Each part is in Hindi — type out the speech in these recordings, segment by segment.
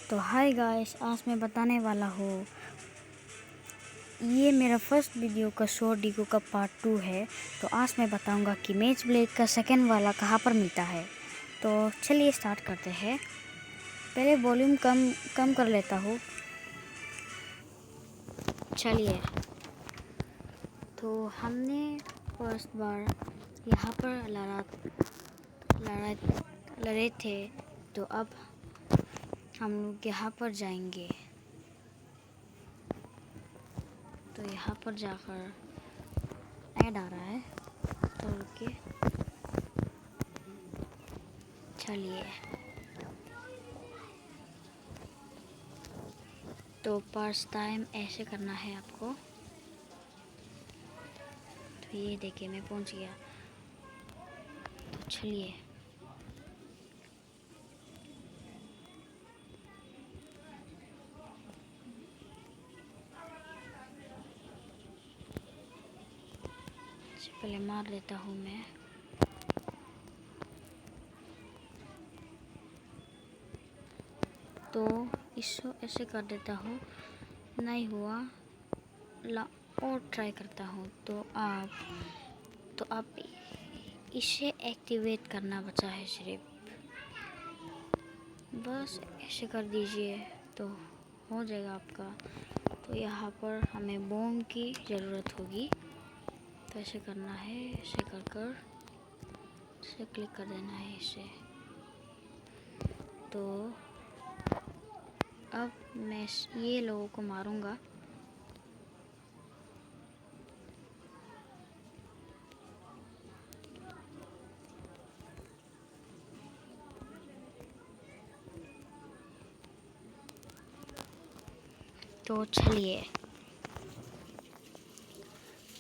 तो हाय गाइस, आज मैं बताने वाला हूँ, ये मेरा फर्स्ट वीडियो का शॉर्ट डिगो का पार्ट 2 है। तो आज मैं बताऊंगा कि मैच ब्लेड का सेकंड वाला कहाँ पर मिलता है। तो चलिए स्टार्ट करते हैं। पहले वॉल्यूम कम कर लेता हूँ। चलिए, तो हमने फर्स्ट बार यहाँ पर लड़े थे, तो अब हम लोग यहाँ पर जाएंगे। तो यहाँ पर जाकर ऐड आ रहा है, तो रुकिए। चलिए, तो फर्स्ट टाइम ऐसे करना है आपको। तो ये देखिए, मैं पहुंच गया। तो चलिए, पहले मार लेता हूँ मैं। तो इसको ऐसे कर देता हूँ, नहीं हुआ और ट्राई करता हूँ। तो आप इसे एक्टिवेट करना बचा है सिर्फ, बस ऐसे कर दीजिए तो हो जाएगा आपका। तो यहाँ पर हमें बॉम्ब की ज़रूरत होगी, तो ऐसे करना है, ऐसे कर इसे क्लिक कर देना है इसे। तो अब मैं ये लोगों को मारूंगा। तो चलिए,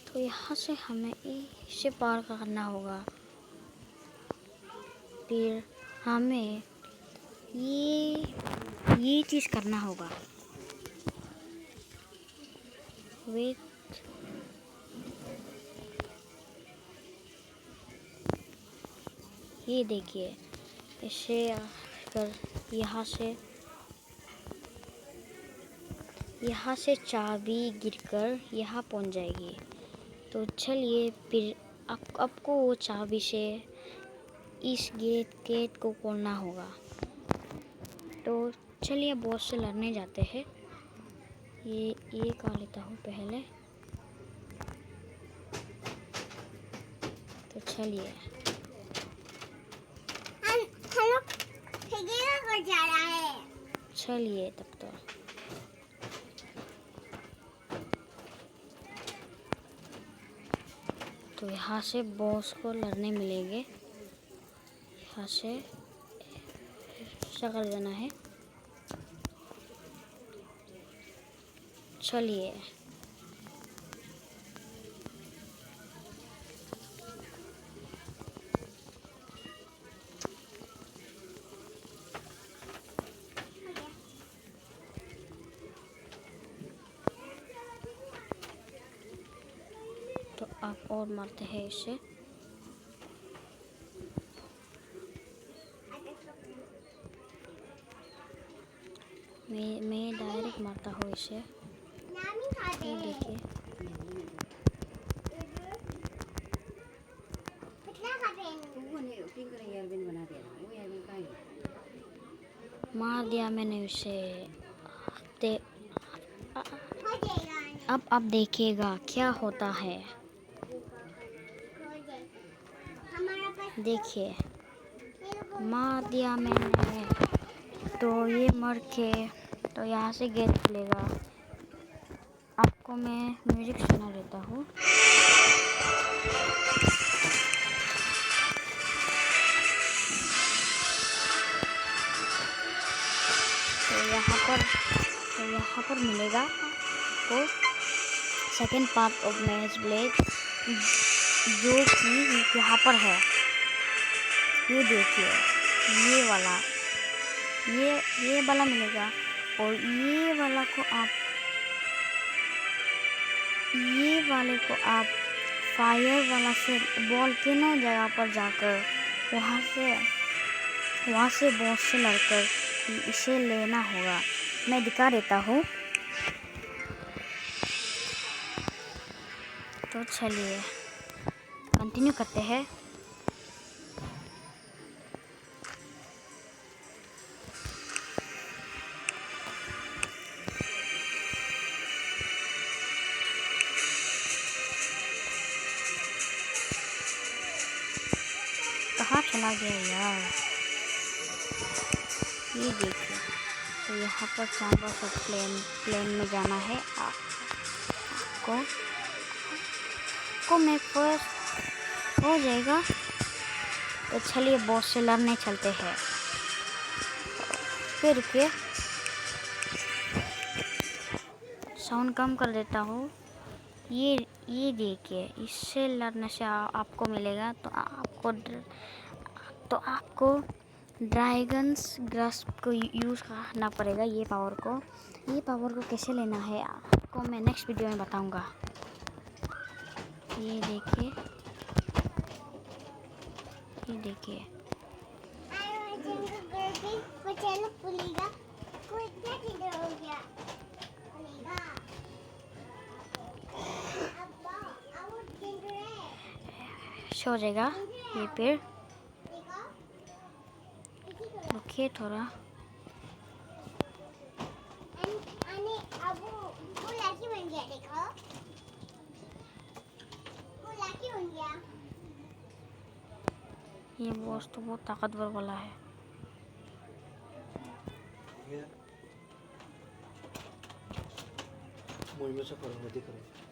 तो यहाँ से हमें इसे पार करना होगा। फिर हमें ये चीज़ करना होगा। वेट, ये देखिए, इसे कर यहाँ से चाबी गिरकर यहाँ पहुँच जाएगी। तो चलिए, फिर आपको वो चाबी से इस गेट को खोलना होगा। तो चलिए, बॉस से लड़ने जाते हैं। ये कर लेता हूँ पहले। तो चलिए, चलिए तब तो यहाँ से बॉस को लड़ने मिलेंगे। यहाँ से ऐसा कर देना है। चलिए, तो आप और मारते हैं इसे। मैं डायरेक्ट मारता हूँ इसे। ये देखिए, मार दिया मैंने उसे। अब आप देखिएगा क्या होता है। देखिए, मार दिया मैंने। तो ये मर के, तो यहाँ से गेट खुलेगा। आपको मैं म्यूजिक सुना देता हूँ। तो यहाँ पर मिलेगा आपको second part of match blade, जो कि यहाँ पर है। ये देखिए, ये वाला मिलेगा। और ये वाले को आप फायर वाला से वॉल्केनो जगह पर जाकर वहाँ से बॉस से लड़कर इसे लेना होगा। मैं दिखा देता हूँ। तो चलिए कंटिन्यू करते हैं। कहाँ चला गया यार? ये देखिए, तो यहाँ पर चैम्बर ऑफ प्लेन में जाना है आपको मैं फर्स्ट हो जाएगा। तो चलिए बॉस से लड़ने चलते हैं। फिर के साउंड कम कर देता हूँ। ये देखिए, इससे लड़ने से आपको मिलेगा। तो आपको ड्रैगन्स ग्रास्प को यूज़ करना पड़ेगा। ये पावर को कैसे लेना है आपको मैं नेक्स्ट वीडियो में बताऊंगा। ये देखिए, हो जाएगा ये पेड़। रुकिए थोड़ा। ये बॉस तो बहुत ताकतवर वाला है। मुझ में से करो, मत करो।